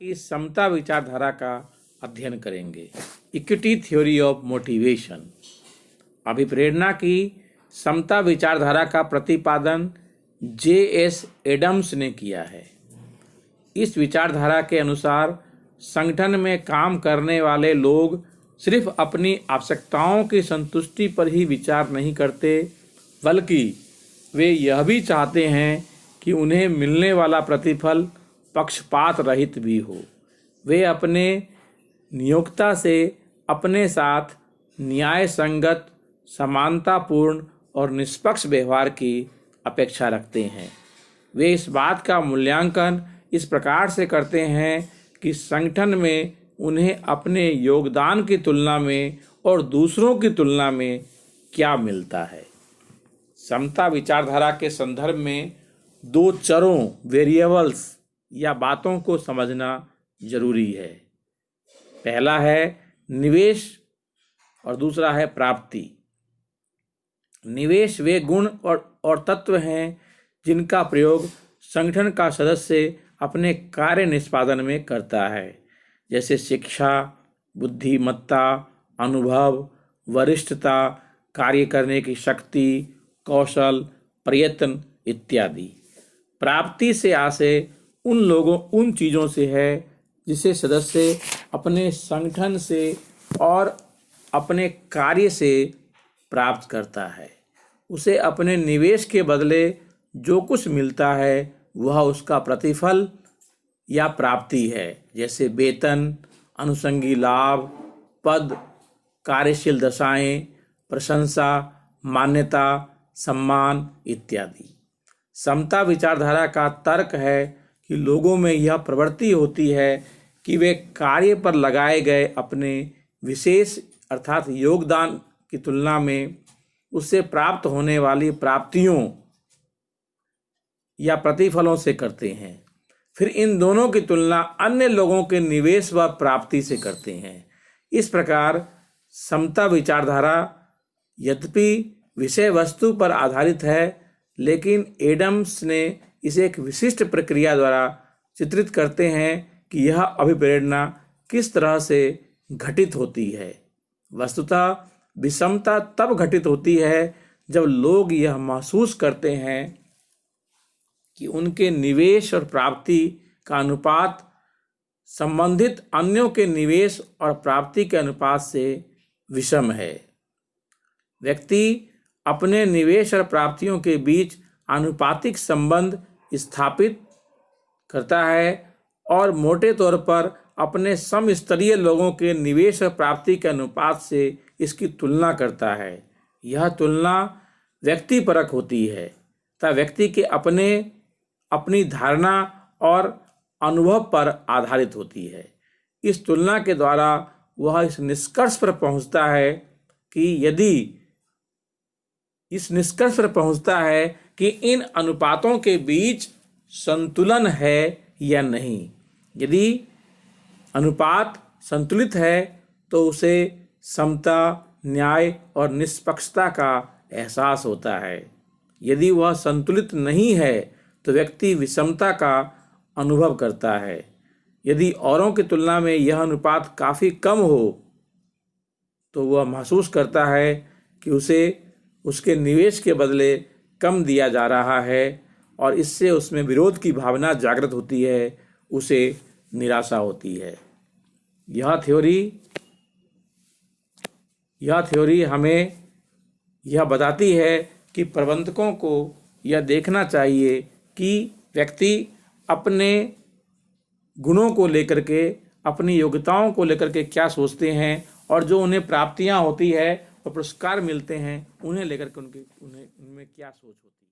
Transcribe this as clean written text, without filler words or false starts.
की समता विचारधारा का अध्ययन करेंगे। Equity theory of motivation. अभिप्रेरणा की समता विचारधारा का प्रतिपादन J.S. एडम्स ने किया है। इस विचारधारा के अनुसार संगठन में काम करने वाले लोग सिर्फ अपनी आवश्यकताओं की संतुष्टि पर ही विचार नहीं करते, बल्कि वे यह भी चाहते हैं कि उन्हें मिलने वाला प्रतिफल पक्षपात रहित भी हो। वे अपने नियोक्ता से अपने साथ न्याय संगत, समानतापूर्ण और निष्पक्ष व्यवहार की अपेक्षा रखते हैं। वे इस बात का मूल्यांकन इस प्रकार से करते हैं कि संगठन में उन्हें अपने योगदान की तुलना में और दूसरों की तुलना में क्या मिलता है। समता विचारधारा के संदर्भ में दो चरों वेरिएबल्स या बातों को समझना जरूरी है। पहला है निवेश और दूसरा है प्राप्ति। निवेश वे गुण और तत्व हैं जिनका प्रयोग संगठन का सदस्य अपने कार्य निष्पादन में करता है, जैसे शिक्षा, बुद्धिमत्ता, अनुभव, वरिष्ठता, कार्य करने की शक्ति, कौशल, प्रयत्न इत्यादि। प्राप्ति से आशय उन चीज़ों से है जिसे सदस्य अपने संगठन से और अपने कार्य से प्राप्त करता है। उसे अपने निवेश के बदले जो कुछ मिलता है वह उसका प्रतिफल या प्राप्ति है, जैसे वेतन, अनुषंगी लाभ, पद, कार्यशील दशाएं, प्रशंसा, मान्यता, सम्मान इत्यादि। समता विचारधारा का तर्क है कि लोगों में यह प्रवृत्ति होती है कि वे कार्य पर लगाए गए अपने विशेष अर्थात योगदान की तुलना में उससे प्राप्त होने वाली प्राप्तियों या प्रतिफलों से करते हैं। फिर इन दोनों की तुलना अन्य लोगों के निवेश व प्राप्ति से करते हैं। इस प्रकार समता विचारधारा यद्यपि विषय वस्तु पर आधारित है, लेकिन एडम्स ने इसे एक विशिष्ट प्रक्रिया द्वारा चित्रित करते हैं कि यह अभिप्रेरणा किस तरह से घटित होती है। वस्तुतः विषमता तब घटित होती है जब लोग यह महसूस करते हैं कि उनके निवेश और प्राप्ति का अनुपात संबंधित अन्यों के निवेश और प्राप्ति के अनुपात से विषम है। व्यक्ति अपने निवेश और प्राप्तियों के बीच आनुपातिक संबंध स्थापित करता है और मोटे तौर पर अपने समस्तरीय लोगों के निवेश और प्राप्ति के अनुपात से इसकी तुलना करता है। यह तुलना व्यक्तिपरक होती है तथा व्यक्ति के अपनी धारणा और अनुभव पर आधारित होती है। इस तुलना के द्वारा वह इस निष्कर्ष पर पहुंचता है कि इन अनुपातों के बीच संतुलन है या नहीं। यदि अनुपात संतुलित है तो उसे समता, न्याय और निष्पक्षता का एहसास होता है। यदि वह संतुलित नहीं है तो व्यक्ति विषमता का अनुभव करता है। यदि औरों की तुलना में यह अनुपात काफ़ी कम हो तो वह महसूस करता है कि उसे उसके निवेश के बदले कम दिया जा रहा है और इससे उसमें विरोध की भावना जागृत होती है, उसे निराशा होती है। यह थ्योरी हमें यह बताती है कि प्रबंधकों को यह देखना चाहिए कि व्यक्ति अपने गुणों को लेकर के, अपनी योग्यताओं को लेकर के क्या सोचते हैं और जो उन्हें प्राप्तियां होती है और पुरस्कार मिलते हैं उन्हें लेकर के उनमें क्या सोच होती है।